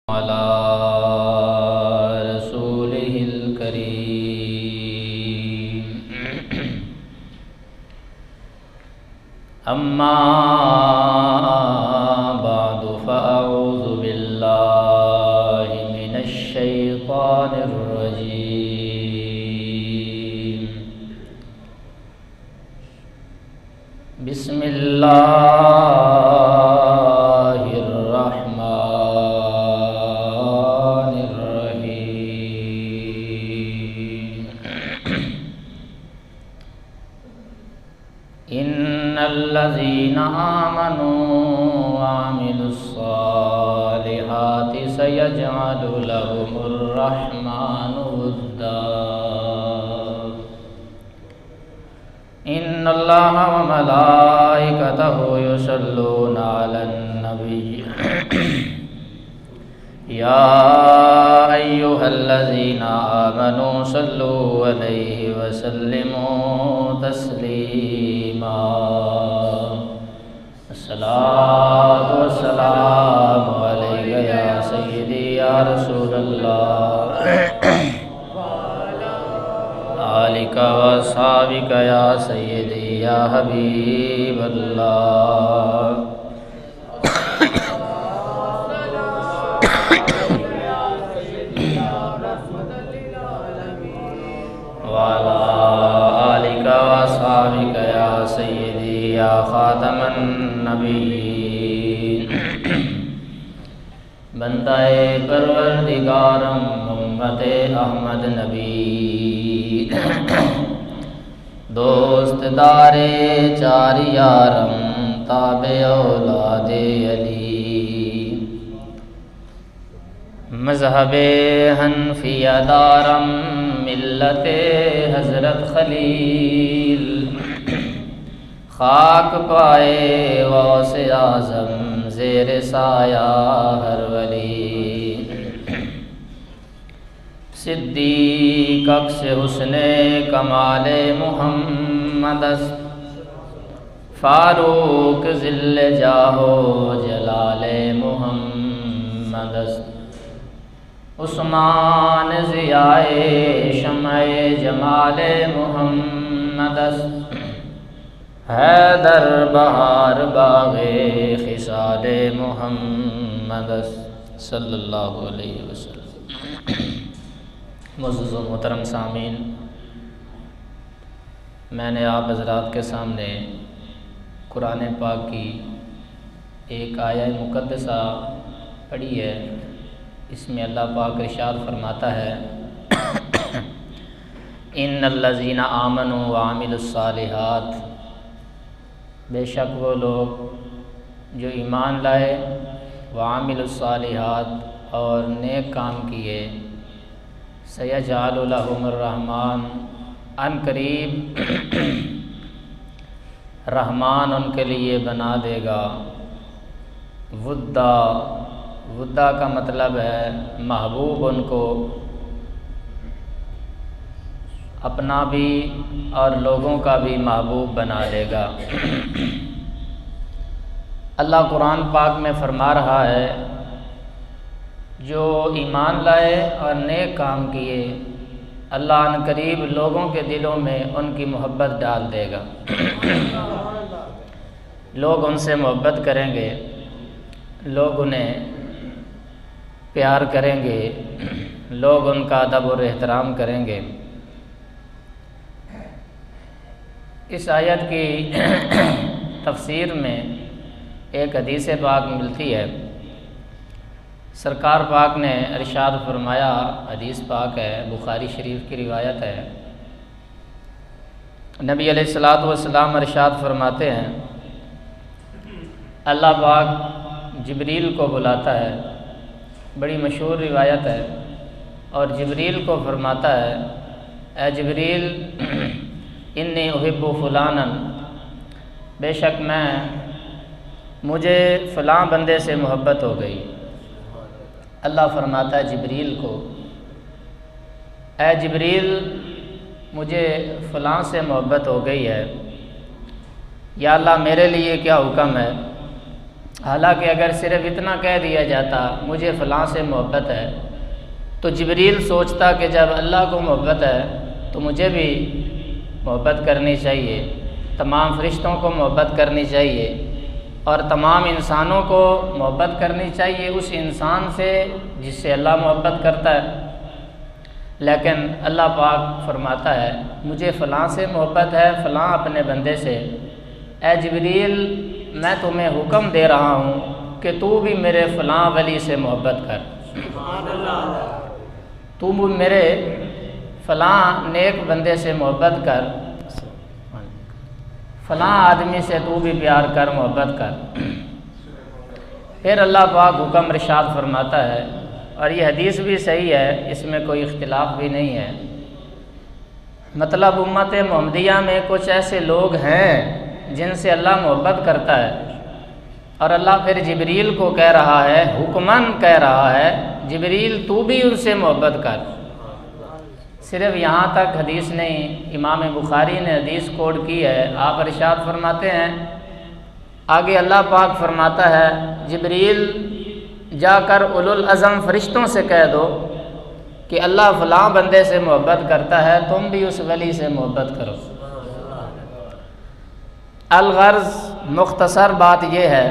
على رسوله الكريم أما بعد فأعوذ بالله من الشيطان الرجيم بسم الله الرحمن الرحيم إن الذين آمنوا وعملوا الصالحات سيجعل لهم الرحمن ودا إن الله وملائكته يصلون على النبي يا أيها الذين آمنوا صلوا عليه وسلموا تسليما الصلاة والسلام عليك يا سيدي يا رسول الله آلك وأصحابك يا سيدي يا حبيب الله وعلى آلك وأصحابك يا سيدي يا خاتم النبيين بندہ پروردگارم امت احمد نبی دوست دار چار یارم تابع اولاد علی مذہب حنفیہ دارم ملت حضرت خلیل خاک پائے غوث اعظم زیر سایہ ہر ولی صدیق اکس حسن کمال محمد است فاروق ذل جاہو جلال محمد است عثمان ضیائے شمع جمال محمد است حیدر بہار باغ خصال محمد است صلی اللہ علیہ وسلم۔ معزز و محترم سامعین، میں نے آپ حضرات کے سامنے قرآن پاک کی ایک آیہ مقدسہ پڑھی ہے۔ اس میں اللہ پاک ارشاد فرماتا ہے ان الذین آمنوا وعملوا الصالحات، بے شک وہ لوگ جو ایمان لائے وعملوا الصالحات اور نیک کام کیے، سیجعل لہم الرحمن، ان قریب رحمان ان کے لیے بنا دے گا ودا، ودا کا مطلب ہے محبوب، ان کو اپنا بھی اور لوگوں کا بھی محبوب بنا دے گا۔ اللہ قرآن پاک میں فرما رہا ہے جو ایمان لائے اور نیک کام کیے، اللہ ان قریب لوگوں کے دلوں میں ان کی محبت ڈال دے گا۔ لوگ ان سے محبت کریں گے، لوگ انہیں پیار کریں گے، لوگ ان کا ادب اور احترام کریں گے۔ اس آیت کی تفسیر میں ایک حدیث پاک ملتی ہے۔ سرکار پاک نے ارشاد فرمایا، حدیث پاک ہے، بخاری شریف کی روایت ہے، نبی علیہ الصلوۃ والسلام ارشاد فرماتے ہیں اللہ پاک جبریل کو بلاتا ہے، بڑی مشہور روایت ہے، اور جبریل کو فرماتا ہے اے جبریل انی احب فلانا، بے شک مجھے فلاں بندے سے محبت ہو گئی۔ اللہ فرماتا ہے جبریل کو اے جبریل مجھے فلاں سے محبت ہو گئی ہے، یا اللہ میرے لیے کیا حکم ہے؟ حالانکہ اگر صرف اتنا کہہ دیا جاتا مجھے فلاں سے محبت ہے، تو جبریل سوچتا کہ جب اللہ کو محبت ہے تو مجھے بھی محبت کرنی چاہیے، تمام فرشتوں کو محبت کرنی چاہیے، اور تمام انسانوں کو محبت کرنی چاہیے اس انسان سے جس سے اللہ محبت کرتا ہے۔ لیکن اللہ پاک فرماتا ہے مجھے فلاں سے محبت ہے، فلاں اپنے بندے سے، اے جبریل میں تمہیں حکم دے رہا ہوں کہ تو بھی میرے فلاں ولی سے محبت کر، تو بھی میرے فلاں نیک بندے سے محبت کر، فلاں آدمی سے تو بھی پیار کر، محبت کر۔ پھر اللہ پاک حکم ارشاد فرماتا ہے، اور یہ حدیث بھی صحیح ہے، اس میں کوئی اختلاف بھی نہیں ہے، مطلب امت محمدیہ میں کچھ ایسے لوگ ہیں جن سے اللہ محبت کرتا ہے، اور اللہ پھر جبریل کو کہہ رہا ہے، حکماً کہہ رہا ہے جبریل تو بھی ان سے محبت کر۔ صرف یہاں تک حدیث نہیں، امام بخاری نے حدیث کوٹ کی ہے، آپ ارشاد فرماتے ہیں آگے اللہ پاک فرماتا ہے جبریل جا کر اولو العزم فرشتوں سے کہہ دو کہ اللہ فلاں بندے سے محبت کرتا ہے، تم بھی اس ولی سے محبت کرو۔ الغرض مختصر بات یہ ہے،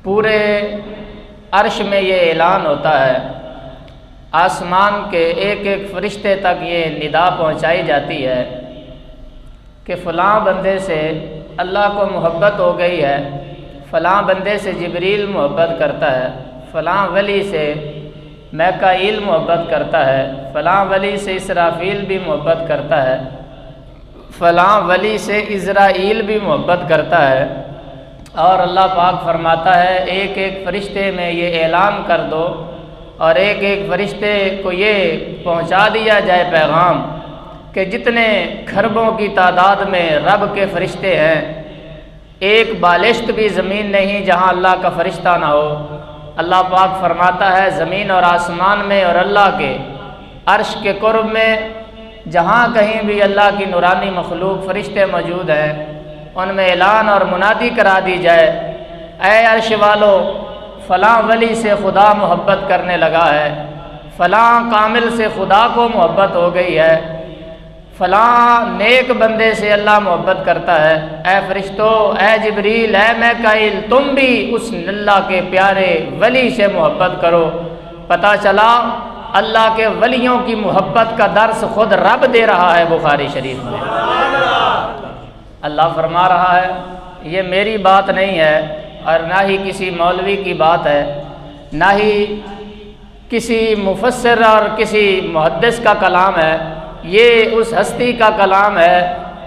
پورے عرش میں یہ اعلان ہوتا ہے، آسمان کے ایک ایک فرشتے تک یہ ندا پہنچائی جاتی ہے کہ فلاں بندے سے اللہ کو محبت ہو گئی ہے، فلاں بندے سے جبریل محبت کرتا ہے، فلاں ولی سے میکائیل محبت کرتا ہے، فلاں ولی سے اسرافیل بھی محبت کرتا ہے، فلاں ولی سے عزرائیل بھی محبت کرتا ہے۔ اور اللہ پاک فرماتا ہے ایک ایک فرشتے میں یہ اعلان کر دو، اور ایک ایک فرشتے کو یہ پہنچا دیا جائے پیغام کہ جتنے کھربوں کی تعداد میں رب کے فرشتے ہیں، ایک بالشت بھی زمین نہیں جہاں اللہ کا فرشتہ نہ ہو۔ اللہ پاک فرماتا ہے زمین اور آسمان میں اور اللہ کے عرش کے قرب میں جہاں کہیں بھی اللہ کی نورانی مخلوق فرشتے موجود ہیں، ان میں اعلان اور منادی کرا دی جائے، اے عرش والو فلاں ولی سے خدا محبت کرنے لگا ہے، فلاں کامل سے خدا کو محبت ہو گئی ہے، فلاں نیک بندے سے اللہ محبت کرتا ہے، اے فرشتو، اے جبریل، اے میکائیل، تم بھی اس اللہ کے پیارے ولی سے محبت کرو۔ پتہ چلا اللہ کے ولیوں کی محبت کا درس خود رب دے رہا ہے بخاری شریف میں۔ اللہ فرما رہا ہے یہ میری بات نہیں ہے، اور نہ ہی کسی مولوی کی بات ہے، نہ ہی کسی مفسر اور کسی محدث کا کلام ہے، یہ اس ہستی کا کلام ہے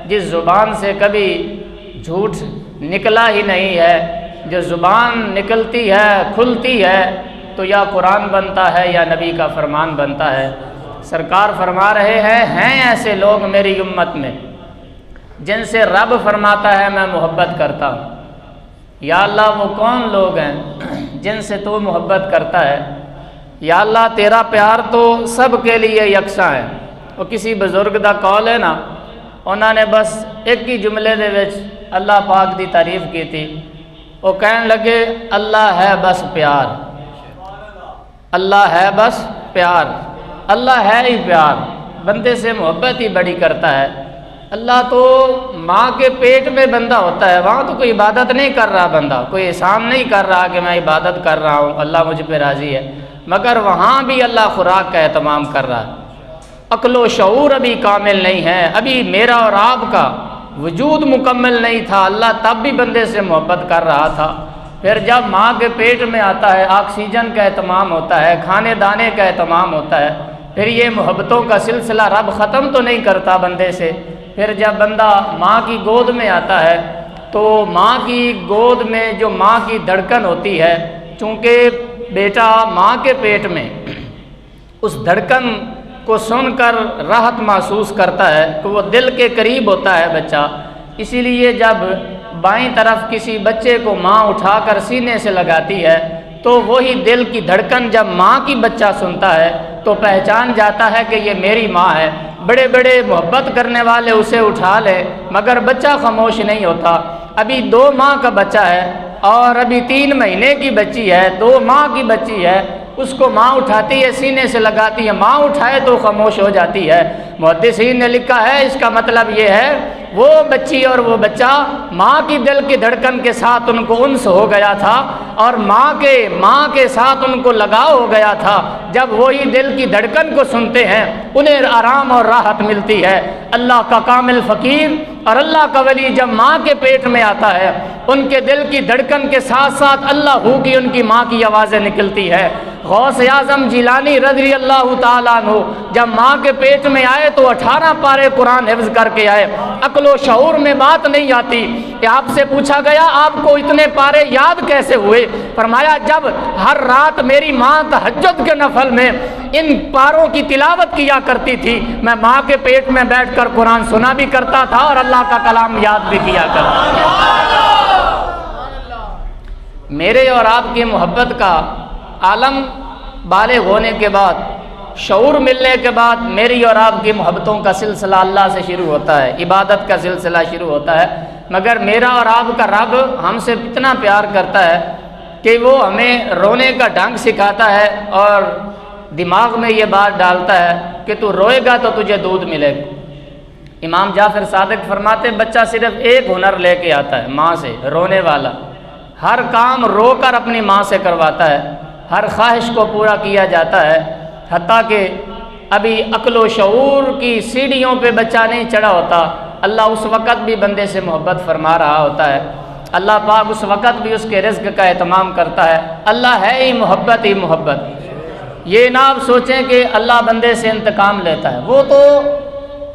جس زبان سے کبھی جھوٹ نکلا ہی نہیں ہے۔ جو زبان نکلتی ہے، کھلتی ہے، تو یا قرآن بنتا ہے یا نبی کا فرمان بنتا ہے۔ سرکار فرما رہے ہیں ایسے لوگ میری امت میں جن سے رب فرماتا ہے میں محبت کرتا ہوں۔ یا اللہ وہ کون لوگ ہیں جن سے تو محبت کرتا ہے؟ یا اللہ تیرا پیار تو سب کے لیے یکساں ہے۔ وہ کسی بزرگ دا قول ہے نا، انہوں نے بس ایک ہی جملے دے وچ اللہ پاک دی تعریف کی تھی، وہ کہنے لگے اللہ ہے بس پیار، اللہ ہے بس پیار، اللہ ہے ہی پیار، بندے سے محبت ہی بڑی کرتا ہے۔ اللہ تو ماں کے پیٹ میں بندہ ہوتا ہے، وہاں تو کوئی عبادت نہیں کر رہا بندہ، کوئی احسان نہیں کر رہا کہ میں عبادت کر رہا ہوں، اللہ مجھ پہ راضی ہے، مگر وہاں بھی اللہ خوراک کا اہتمام کر رہا ہے۔ عقل و شعور ابھی کامل نہیں ہے، ابھی میرا اور آپ کا وجود مکمل نہیں تھا، اللہ تب بھی بندے سے محبت کر رہا تھا۔ پھر جب ماں کے پیٹ میں آتا ہے، آکسیجن کا اہتمام ہوتا ہے، کھانے دانے کا اہتمام ہوتا ہے، پھر یہ محبتوں کا سلسلہ رب ختم تو نہیں کرتا بندے سے۔ پھر جب بندہ ماں کی گود میں آتا ہے تو ماں کی گود میں جو ماں کی دھڑکن ہوتی ہے، چونکہ بیٹا ماں کے پیٹ میں اس دھڑکن کو سن کر راحت محسوس کرتا ہے کہ وہ دل کے قریب ہوتا ہے بچہ، اسی لیے جب بائیں طرف کسی بچے کو ماں اٹھا کر سینے سے لگاتی ہے تو وہی دل کی دھڑکن جب ماں کی بچہ سنتا ہے تو پہچان جاتا ہے کہ یہ میری ماں ہے۔ بڑے بڑے محبت کرنے والے اسے اٹھا لے مگر بچہ خاموش نہیں ہوتا۔ ابھی 2 ماہ کا بچہ ہے، اور ابھی 3 مہینے کی بچی ہے، 2 ماہ کی بچی ہے، اس کو ماں اٹھاتی ہے، سینے سے لگاتی ہے، ماں اٹھائے تو خاموش ہو جاتی ہے۔ محدثین نے لکھا ہے اس کا مطلب یہ ہے وہ بچی اور وہ بچہ ماں کی دل کی دھڑکن کے ساتھ ان کو انس ہو گیا تھا، اور ماں کے ساتھ ان کو لگاؤ ہو گیا تھا۔ جب وہی دل کی دھڑکن کو سنتے ہیں انہیں آرام اور راحت ملتی ہے۔ اللہ کا کامل فقیر اور اللہ کا ولی جب ماں کے پیٹ میں آتا ہے ان کے دل کی دھڑکن کے ساتھ ساتھ اللہ ہو کی ان کی ماں کی آوازیں نکلتی ہے۔ غوث اعظم جیلانی رضی اللہ تعالیٰ عنہ جب ماں کے پیٹ میں آئے تو 18 پارے قرآن حفظ کر کے آئے۔ عقل و شعور میں بات نہیں آتی کہ آپ سے پوچھا گیا آپ کو اتنے پارے یاد کیسے ہوئے؟ فرمایا جب ہر رات میری ماں تہجد کے نفل میں ان پاروں کی تلاوت کیا کرتی تھی، میں ماں کے پیٹ میں بیٹھ کر قرآن سنا بھی کرتا تھا اور اللہ کا کلام یاد بھی کیا کرتا تھا۔ میرے اور آپ کی محبت کا عالم بالغ ہونے کے بعد، شعور ملنے کے بعد میری اور آپ کی محبتوں کا سلسلہ اللہ سے شروع ہوتا ہے، عبادت کا سلسلہ شروع ہوتا ہے۔ مگر میرا اور آپ کا رب ہم سے اتنا پیار کرتا ہے کہ وہ ہمیں رونے کا ڈھنگ سکھاتا ہے اور دماغ میں یہ بات ڈالتا ہے کہ تو روئے گا تو تجھے دودھ ملے گا۔ امام جعفر صادق فرماتے ہیں بچہ صرف ایک ہنر لے کے آتا ہے ماں سے، رونے والا۔ ہر کام رو کر اپنی ماں سے کرواتا ہے، ہر خواہش کو پورا کیا جاتا ہے، حتیٰ کہ ابھی عقل و شعور کی سیڑھیوں پہ بچہ نہیں چڑھا ہوتا، اللہ اس وقت بھی بندے سے محبت فرما رہا ہوتا ہے۔ اللہ پاک اس وقت بھی اس کے رزق کا اہتمام کرتا ہے۔ اللہ ہے ہی محبت ہی محبت۔ یہ نہ آپ سوچیں کہ اللہ بندے سے انتقام لیتا ہے، وہ تو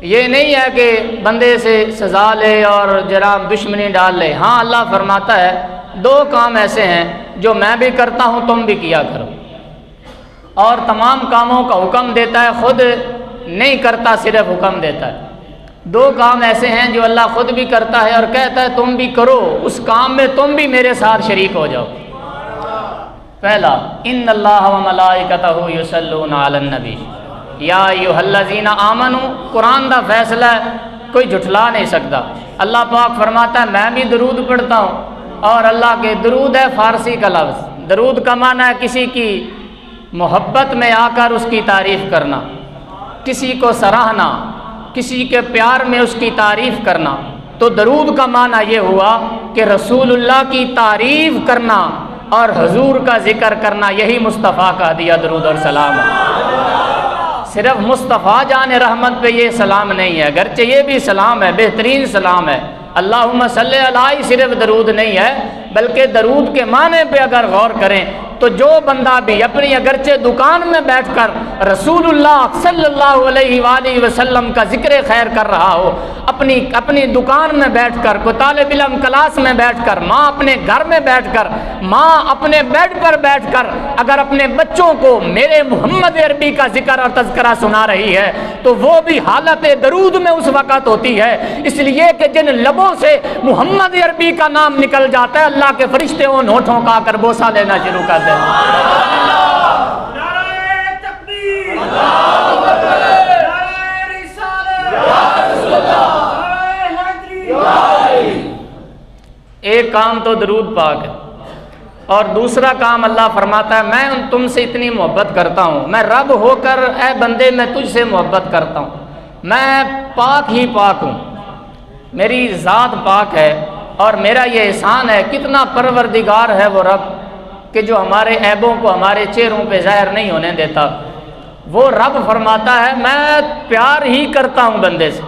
یہ نہیں ہے کہ بندے سے سزا لے اور جرام دشمنی ڈال لے۔ ہاں اللہ فرماتا ہے 2 کام ایسے ہیں جو میں بھی کرتا ہوں تم بھی کیا کرو، اور تمام کاموں کا حکم دیتا ہے، خود نہیں کرتا صرف حکم دیتا ہے۔ 2 کام ایسے ہیں جو اللہ خود بھی کرتا ہے اور کہتا ہے تم بھی کرو، اس کام میں تم بھی میرے ساتھ شریک ہو جاؤ۔ پہلا ان اللہ و ملائکتہ یصلون علی النبی یا ایھا الذین آمنوا، قرآن دا فیصلہ ہے، کوئی جھٹلا نہیں سکتا۔ اللہ پاک فرماتا ہے میں بھی درود پڑھتا ہوں، اور اللہ کے درود ہے فارسی کا لفظ، درود کا معنی ہے کسی کی محبت میں آ کر اس کی تعریف کرنا، کسی کو سراہنا، کسی کے پیار میں اس کی تعریف کرنا۔ تو درود کا معنی یہ ہوا کہ رسول اللہ کی تعریف کرنا اور حضور کا ذکر کرنا، یہی مصطفیٰ کا ہدیہ درود اور سلام ہے۔ صرف مصطفیٰ جان رحمت پہ یہ سلام نہیں ہے، اگرچہ یہ بھی سلام ہے، بہترین سلام ہے۔ اللہم صلی علیہ صرف درود نہیں ہے، بلکہ درود کے معنی پہ اگر غور کریں تو جو بندہ بھی اپنی اگرچہ دکان میں بیٹھ کر رسول اللہ صلی اللہ علیہ وآلہ وسلم کا ذکر خیر کر رہا ہو، اپنی دکان میں بیٹھ کر، کوئی طالب علم کلاس میں بیٹھ کر، ماں اپنے گھر میں بیٹھ کر، ماں اپنے بیڈ پر بیٹھ کر اگر اپنے بچوں کو میرے محمد عربی کا ذکر اور تذکرہ سنا رہی ہے تو وہ بھی حالت درود میں اس وقت ہوتی ہے، اس لیے کہ جن لبوں سے محمد عربی کا نام نکل جاتا ہے اللہ کے فرشتے ان ہونٹوں کا کر بوسہ لینا شروع کر دیتے ہیں۔ ایک کام تو درود پاک ہے، اور دوسرا کام اللہ فرماتا ہے میں تم سے اتنی محبت کرتا ہوں، میں رب ہو کر اے بندے میں تجھ سے محبت کرتا ہوں، میں پاک ہی پاک ہوں، میری ذات پاک ہے، اور میرا یہ احسان ہے کتنا پروردگار ہے وہ رب کہ جو ہمارے عیبوں کو ہمارے چہروں پہ ظاہر نہیں ہونے دیتا۔ وہ رب فرماتا ہے میں پیار ہی کرتا ہوں بندے سے،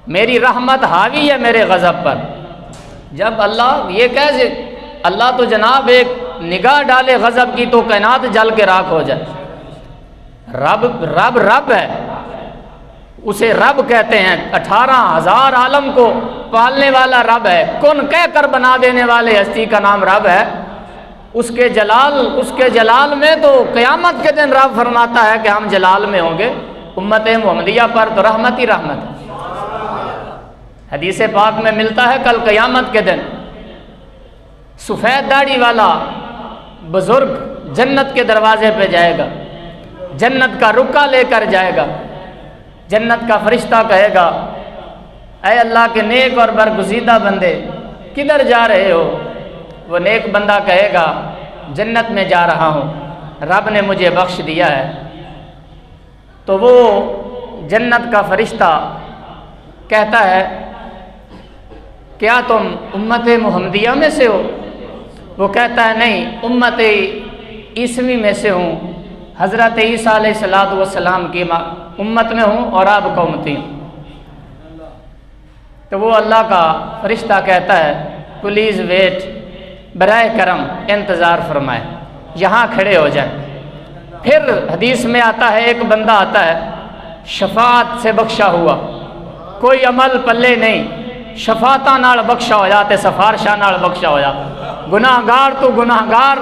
میری رحمت حاوی ہے میرے غضب پر۔ جب اللہ یہ کیسے، اللہ تو جناب ایک نگاہ ڈالے غضب کی تو کائنات جل کے راکھ ہو جائے۔ رب ہے، اسے رب کہتے ہیں، 18,000 عالم کو پالنے والا رب ہے، کن کہہ کر بنا دینے والے ہستی کا نام رب ہے۔ اس کے جلال میں تو قیامت کے دن رب فرماتا ہے کہ ہم جلال میں ہوں گے، امت محمدیہ پر تو رحمت ہی رحمت ہے۔ حدیث پاک میں ملتا ہے کل قیامت کے دن سفید داڑھی والا بزرگ جنت کے دروازے پہ جائے گا، جنت کا رکا لے کر جائے گا، جنت کا فرشتہ کہے گا اے اللہ کے نیک اور برگزیدہ بندے کدھر جا رہے ہو؟ وہ نیک بندہ کہے گا جنت میں جا رہا ہوں، رب نے مجھے بخش دیا ہے، تو وہ جنت کا فرشتہ کہتا ہے کیا تم امت محمدیہ میں سے ہو؟ وہ کہتا ہے نہیں، امت عیسوی میں سے ہوں، حضرت عیسیٰ علیہ السلام کی امت میں ہوں اور آپ کا امتی ہوں۔ تو وہ اللہ کا فرشتہ کہتا ہے پلیز ویٹ، برائے کرم انتظار فرمائے، یہاں کھڑے ہو جائیں۔ پھر حدیث میں آتا ہے ایک بندہ آتا ہے شفاعت سے بخشا ہوا، کوئی عمل پلے نہیں، شفاعتاں نال بخشا ہو جاتے، سفارشاں نال بخشا ہو جاتے، گناہ گار تو گناہ گار،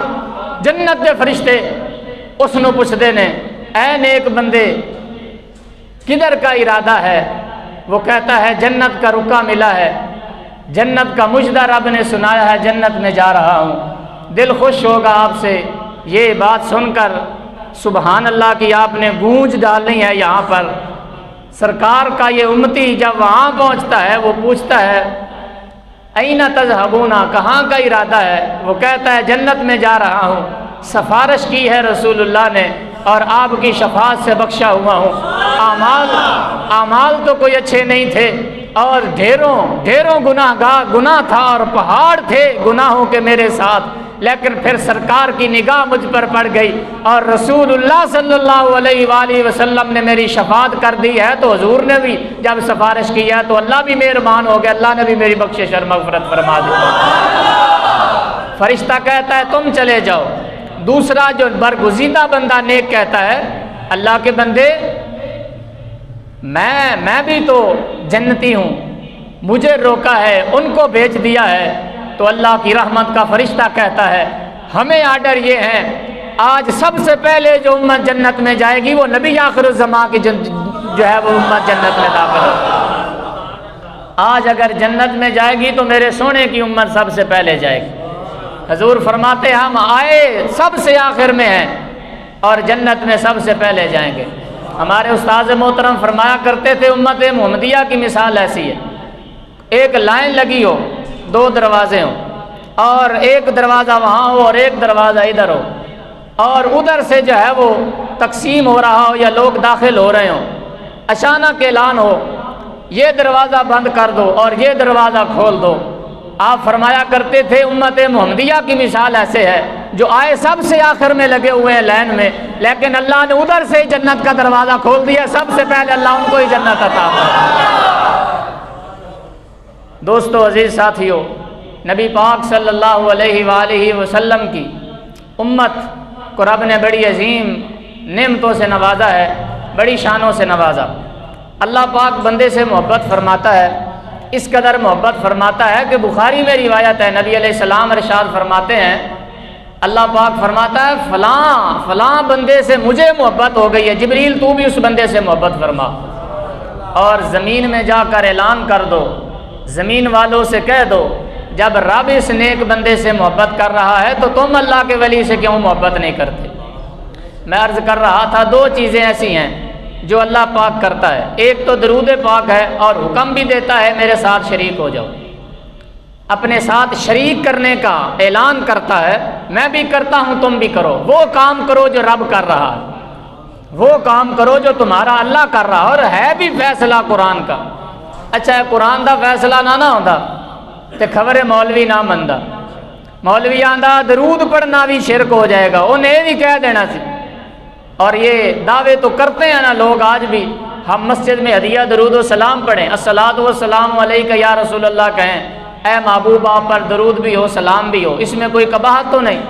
جنت دے فرشتے اس نو پوچھتے نے اے نیک بندے کدھر کا ارادہ ہے؟ وہ کہتا ہے جنت کا رکا ملا ہے، جنت کا مجدہ رب نے سنایا ہے، جنت میں جا رہا ہوں۔ دل خوش ہوگا آپ سے یہ بات سن کر، سبحان اللہ کی آپ نے گونج ڈالنی ہے یہاں پر۔ سرکار کا یہ امتی جب وہاں پہنچتا ہے وہ پوچھتا ہے این تذہبون، کہاں کا ارادہ ہے؟ وہ کہتا ہے جنت میں جا رہا ہوں، سفارش کی ہے رسول اللہ نے اور آپ کی شفاعت سے بخشا ہوا ہوں۔ اعمال تو کوئی اچھے نہیں تھے اور ڈھیروں گناہ تھا اور پہاڑ تھے گناہوں کے میرے ساتھ، لیکن پھر سرکار کی نگاہ مجھ پر پڑ گئی اور رسول اللہ صلی اللہ علیہ وآلہ وسلم نے میری شفاعت کر دی ہے، تو حضور نے بھی جب سفارش کی ہے تو اللہ بھی مہربان ہو گیا، اللہ نے بھی میری بخشش اور مغفرت فرما دی۔ فرشتہ کہتا ہے تم چلے جاؤ۔ دوسرا جو برگزیدہ بندہ نیک کہتا ہے اللہ کے بندے میں بھی تو جنتی ہوں، مجھے روکا ہے، ان کو بھیج دیا ہے۔ تو اللہ کی رحمت کا فرشتہ کہتا ہے ہمیں آرڈر یہ ہے آج سب سے پہلے جو امت جنت میں جائے گی وہ نبی آخر الزمان کی جو ہے وہ امت جنت میں داخل ہو۔ آج اگر جنت میں جائے گی تو میرے سونے کی امت سب سے پہلے جائے گی۔ حضور فرماتے ہم آئے سب سے آخر میں ہیں اور جنت میں سب سے پہلے جائیں گے۔ ہمارے استاذ محترم فرمایا کرتے تھے امت محمدیہ کی مثال ایسی ہے، ایک لائن لگی ہو، دو دروازے ہوں اور ایک دروازہ وہاں ہو اور ایک دروازہ ادھر ہو، اور ادھر سے جو ہے وہ تقسیم ہو رہا ہو یا لوگ داخل ہو رہے ہوں، اچانک اعلان ہو یہ دروازہ بند کر دو اور یہ دروازہ کھول دو۔ آپ فرمایا کرتے تھے امت محمدیہ کی مثال ایسے ہے جو آئے سب سے آخر میں لگے ہوئے ہیں لائن میں، لیکن اللہ نے ادھر سے ہی جنت کا دروازہ کھول دیا، سب سے پہلے اللہ ان کو ہی جنت عطا فرمائے۔ دوستو عزیز ساتھیو، نبی پاک صلی اللہ علیہ وآلہ وسلم کی امت کو رب نے بڑی عظیم نعمتوں سے نوازا ہے، بڑی شانوں سے نوازا۔ اللہ پاک بندے سے محبت فرماتا ہے، اس قدر محبت فرماتا ہے کہ بخاری میں روایت ہے، نبی علیہ السلام ارشاد فرماتے ہیں اللہ پاک فرماتا ہے فلاں بندے سے مجھے محبت ہو گئی ہے، جبریل تو بھی اس بندے سے محبت فرما، اور زمین میں جا کر اعلان کر دو، زمین والوں سے کہہ دو جب رب اس نیک بندے سے محبت کر رہا ہے تو تم اللہ کے ولی سے کیوں محبت نہیں کرتے؟ میں عرض کر رہا تھا دو چیزیں ایسی ہیں جو اللہ پاک کرتا ہے، ایک تو درود پاک ہے اور حکم بھی دیتا ہے میرے ساتھ شریک ہو جاؤ، اپنے ساتھ شریک کرنے کا اعلان کرتا ہے، میں بھی کرتا ہوں تم بھی کرو، وہ کام کرو جو رب کر رہا ہے، وہ کام کرو جو تمہارا اللہ کر رہا ہے، اور ہے بھی فیصلہ قرآن کا۔ اچھا ہے قرآن دا فیصلہ نہ ہوندا تے خبر مولوی نہ مندا، مولوی آندا درود پڑھنا بھی شرک ہو جائے گا، انہیں یہ بھی کہہ دینا سی، اور یہ دعوے تو کرتے ہیں نا لوگ آج بھی، ہم مسجد میں ہدیہ درود و سلام پڑھیں، الصلاۃ والسلام علیک یا رسول اللہ کہیں، اے محبوب آپ پر درود بھی ہو سلام بھی ہو، اس میں کوئی قباحت تو نہیں۔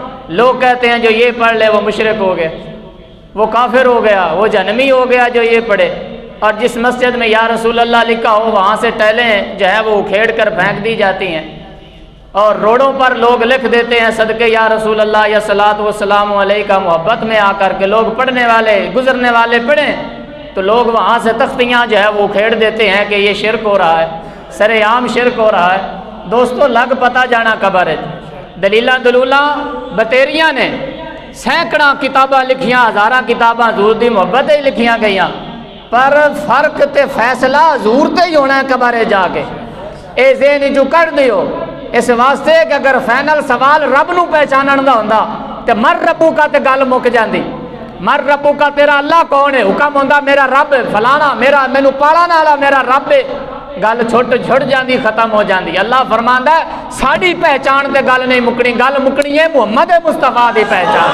لوگ کہتے ہیں جو یہ پڑھ لے وہ مشرک ہو گیا، وہ کافر ہو گیا، وہ جہنمی ہو گیا جو یہ پڑھے، اور جس مسجد میں یا رسول اللہ لکھا ہو وہاں سے ٹیلیں جو ہے وہ اکھیڑ کر پھینک دی جاتی ہیں، اور روڈوں پر لوگ لکھ دیتے ہیں صدقے یا رسول اللہ یا صلاۃ والسلام علیکہ، محبت میں آ کر کے لوگ پڑھنے والے گزرنے والے پڑھیں تو لوگ وہاں سے تختیاں جو ہے وہ اکھیڑ دیتے ہیں کہ یہ شرک ہو رہا ہے، سر عام شرک ہو رہا ہے۔ دوستو لگ پتہ جانا قبر ہے، دلیلاں دلولاں بطیریاں نے سینکڑاں کتاباں لکھیاں، ہزاراں کتاباں حضور دی محبت ہی لکھیاں گئیاں، پر فرق تے فیصلہ حضور تے ہی ہونا ہے قبر جا کے۔ اے ذہن جو کر دیو اس واسطے کہ اگر فائنل سوال رب نو پہچانن دا ہوندا تے مر ربو کا تے گل مک جاندی. مر ربو کا تیرا اللہ کون ہے؟ حکم ہوندا میرا رب فلانا، میرا مینوں پالن والا میرا رب ہے، گل چھٹ جاندی، ختم ہو جاندی. اللہ فرماندا ہے ساڈی پہچان تے گل نہیں مکڑی، گل مکڑی ہے محمد مصطفیٰ دی پہچان.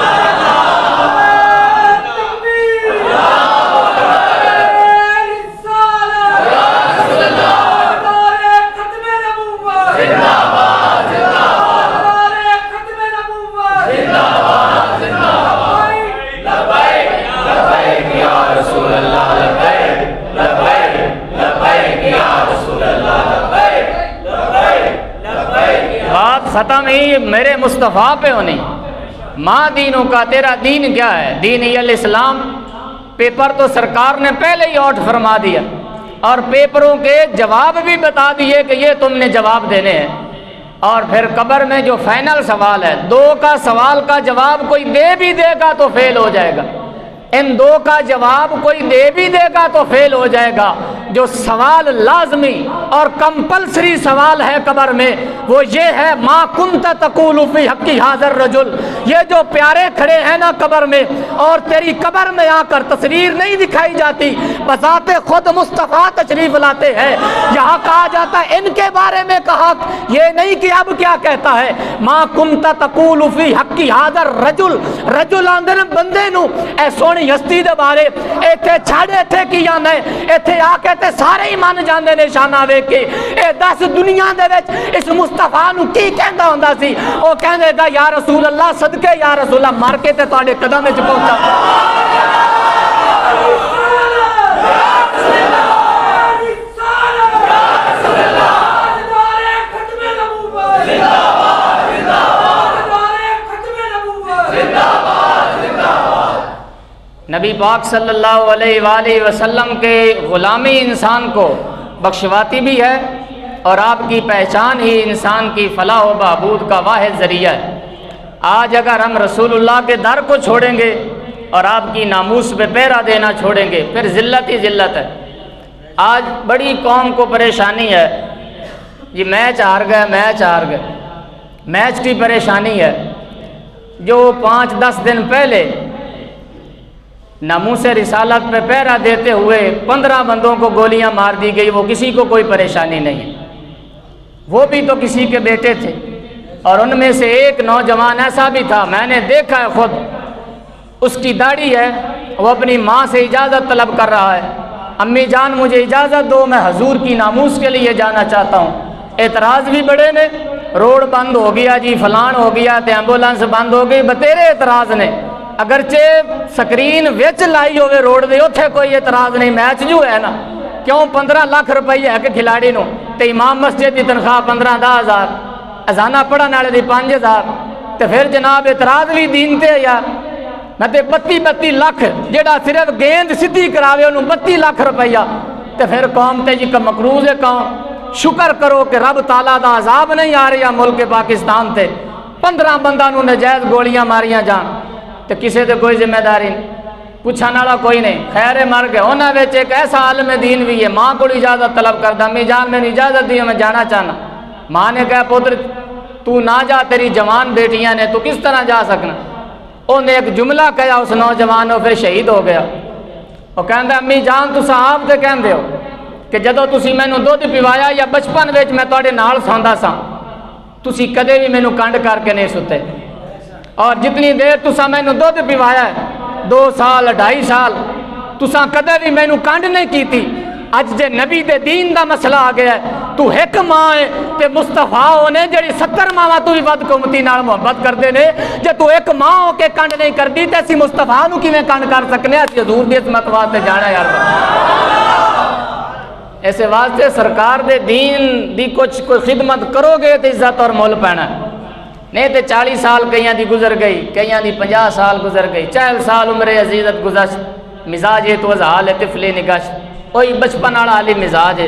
ختم ہی میرے مصطفیٰ پہ ہونی. ماں دینوں کا تیرا دین کیا ہے؟ دین الاسلام. پیپر تو سرکار نے پہلے ہی آؤٹ فرما دیا اور پیپروں کے جواب بھی بتا دیے کہ یہ تم نے جواب دینے ہیں. اور پھر قبر میں جو فائنل سوال ہے، 2 کا سوال کا جواب کوئی دے بھی دے گا تو فیل ہو جائے گا. ان 2 کا جواب کوئی دے بھی دے گا تو فیل ہو جائے گا. جو سوال لازمی اور کمپلسری سوال ہے قبر میں وہ یہ ہے ما کنت تقول فی حق ھذا الرجل. یہ جو پیارے کھڑے ہیں نا قبر میں اور تیری قبر میں آ کر تصویر نہیں دکھائی جاتی، بذات خود مصطفیٰ تشریف لاتے ہیں. یہاں کہا جاتا ہے ان کے بارے میں کہا، یہ نہیں کہ اب کیا کہتا ہے ما کنت تقول فی حق ھذا الرجل. رجل آندے بندے نو، اے سونی ہستی دے بارے ایتھے چھاڑے تھے کی آنا ہے، ایتھے آ کے تے سارے ہی مان جاندے نے شانہ ویکھ کے. اے 10 دنیا دے وچ اس مصطفیٰ نو کی کہندا ہوندا سی؟ او کہندے دا یا رسول اللہ صدقے یا رسول اللہ مار کے تے تواڈے قدم وچ پہنچا. نبی پاک صلی اللہ علیہ وآلہ وسلم کے غلامی انسان کو بخشواتی بھی ہے اور آپ کی پہچان ہی انسان کی فلاح و بہبود کا واحد ذریعہ ہے. آج اگر ہم رسول اللہ کے در کو چھوڑیں گے اور آپ کی ناموس پہ پہرا دینا چھوڑیں گے پھر ذلت ہی ذلت ہے. آج بڑی قوم کو پریشانی ہے، یہ میچ ہار گئے، میچ کی پریشانی ہے. جو 5-10 دن پہلے ناموس رسالت پہ پہرا دیتے ہوئے 15 بندوں کو گولیاں مار دی گئی، وہ کسی کو کوئی پریشانی نہیں ہے. وہ بھی تو کسی کے بیٹے تھے اور ان میں سے ایک نوجوان ایسا بھی تھا، میں نے دیکھا ہے خود، اس کی داڑھی ہے، وہ اپنی ماں سے اجازت طلب کر رہا ہے، امی جان مجھے اجازت دو، میں حضور کی ناموس کے لیے جانا چاہتا ہوں. اعتراض بھی بڑے نے، روڈ بند ہو گیا جی، فلان ہو گیا، تے ایمبولینس بند ہو گئی، بتیرے اعتراض نے. اگرچہ سکرین وچ لائی ہوئے روڈ دے اتھے کوئی اعتراض نہیں، میچ جو ہے نا، کیوں 15 لاکھ روپیہ ہے کہ کھلاڑی نو، تے امام مسجد کی تنخواہ 15-10,000، اذانہ پڑھن والے دی 5,000، تے پھر جناب اعتراض بھی دین تے یا نہ تے 32 لاکھ جیڑا صرف گیند سدھی کراوے انہوں 32 لاکھ روپیہ، تے پھر قوم تے جی مقروض ہے قوم. شکر کرو کہ رب تعالیٰ دا عذاب نہیں آ رہا ملک پاکستان تے. 15 بندہ نو نجائز گولیاں ماریاں جان تے کسے تے کوئی ذمہ داری نہیں، پوچھنے والا کوئی نہیں. خیر مر گئے. انہاں وچ ایک ایسا عالم دین بھی ہے، ماں کو اجازت طلب کردا، امی جان میں اجازت دی میں جانا چاہنا. ماں نے کہا پتر تو نہ جا، تیری جوان بیٹیاں نے، تو کس طرح جا سکنا. انہیں ایک جملہ کہا اس نوجوان نے، پھر شہید ہو گیا. وہ کہندا امی جان تساں آپ تے کہندے ہو کہ جدو تسی مینوں دودھ پیوایا یا بچپن وچ میں تواڈے نال سوندا سا، تسی کدے بھی مینوں کنڈ کر کے نہیں ستے، اور جتنی دیر تساں مینوں دودھ پیوایا ہے 2 سال 2.5 سال تساں کدے بھی مینوں کنڈ نہیں کیتی. اج جے نبی دے دین دا مسئلہ آ گیا ہے، تو ایک ماں ہے تے مصطفیٰ ہونے جڑی 70 ماواں تو بھی ود قومتی نال محبت کردے نے. جے تو ایک ماں ہو کے کنڈ نہیں کردی تے اسی مصطفیٰ نو کیویں کنڈ کر سکنے؟ اسی حضور دی عظمت واسطے جانا یار. ایسے واسطے سرکار دے دین دی کچھ کوئی خدمت کرو گے تے عزت اور مول پینا نہیں تے 40 سال کئیاں دی گزر گئی، کئیاں دی 50 سال گزر گئی، 40 سال عمر عزیزت گزشت، مزاج تو حال طفل نگشت، وہی بچپن والا حالی مزاج ہے.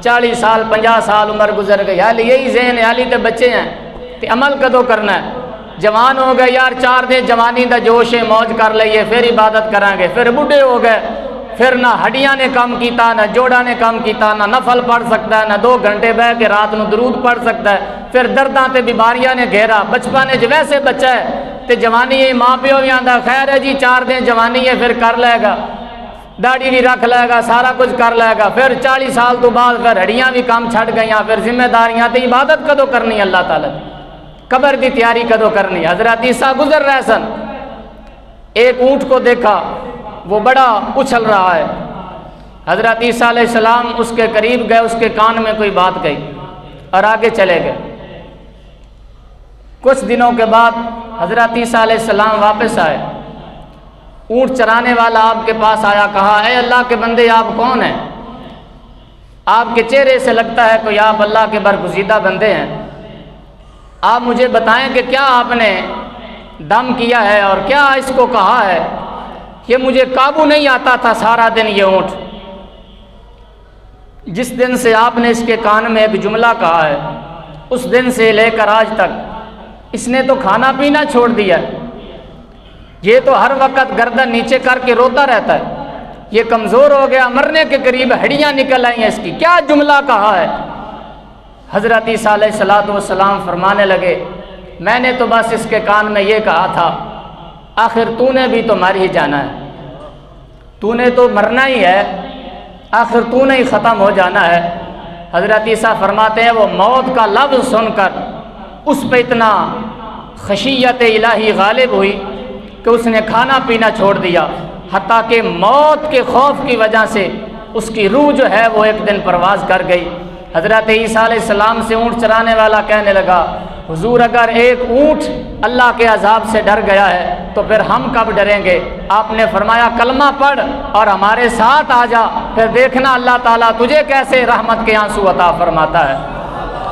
40 سال 50 سال عمر گزر گئی، حالی یہی ذہن ہے، حالی تے بچے ہیں تے عمل کدو کرنا ہے. جوان ہو گئے یار 4 دن جوانی دا جوش ہے، موج کر لئیے، پھر عبادت کریں گے. پھر بڈھے ہو گئے، پھر نہ ہڈیاں نے کام کیتا، نہ جوڑا نے کام کیتا، نہ نفل پڑھ سکتا ہے، نہ 2 گھنٹے بیٹھ کے رات نو درود پڑھ سکتا ہے. پھر درداں تے بیماریاں نے گھیرا، بچپن وچ ویسے بچہ ہے تے جوانی ہے، ماں پیو بھی آندا خیر ہے جی 4 دن جوانی ہے پھر کر لے گا، داڑھی بھی رکھ لے گا، سارا کچھ کر لے گا، پھر 40 سال تو بعد پھر ہڈیاں بھی کام چھڑ گئیاں، پھر ذمہ داریاں تے عبادت کدو کرنی ہے اللہ تعالیٰ، قبر کی تیاری کدو کرنی ہے۔ حضرت عیسیٰ گزر رہے سن، ایک اونٹ کو دیکھا وہ بڑا اچھل رہا ہے، حضرت عیسیٰ علیہ السلام اس کے قریب گئے، اس کے کان میں کوئی بات کہی اور آگے چلے گئے۔ کچھ دنوں کے بعد حضرت عیسیٰ علیہ السلام واپس آئے، اونٹ چرانے والا آپ کے پاس آیا، کہا اے اللہ کے بندے آپ کون ہیں؟ آپ کے چہرے سے لگتا ہے کوئی آپ اللہ کے برگزیدہ بندے ہیں، آپ مجھے بتائیں کہ کیا آپ نے دم کیا ہے اور کیا اس کو کہا ہے کہ مجھے قابو نہیں آتا تھا سارا دن یہ اونٹ، جس دن سے آپ نے اس کے کان میں ایک جملہ کہا ہے اس دن سے لے کر آج تک اس نے تو کھانا پینا چھوڑ دیا، یہ تو ہر وقت گردن نیچے کر کے روتا رہتا ہے، یہ کمزور ہو گیا، مرنے کے قریب، ہڈیاں نکل آئی ہیں اس کی، کیا جملہ کہا ہے؟ حضرت عیسیٰ علیہ السلام فرمانے لگے میں نے تو بس اس کے کان میں یہ کہا تھا آخر تو نے بھی تو مر ہی جانا ہے، تو نے تو مرنا ہی ہے، آخر تو نے ہی ختم ہو جانا ہے۔ حضرت عیسیٰ فرماتے ہیں وہ موت کا لفظ سن کر اس پہ اتنا خشیت الہی غالب ہوئی کہ اس نے کھانا پینا چھوڑ دیا، حتیٰ کہ موت کے خوف کی وجہ سے اس کی روح جو ہے وہ ایک دن پرواز کر گئی۔ حضرت عیسیٰ علیہ السلام سے اونٹ چرانے والا کہنے لگا حضور اگر ایک اونٹ اللہ کے عذاب سے ڈر گیا ہے تو پھر ہم کب ڈریں گے؟ آپ نے فرمایا کلمہ پڑھ اور ہمارے ساتھ آ جا، پھر دیکھنا اللہ تعالیٰ تجھے کیسے رحمت کے آنسو عطا فرماتا ہے۔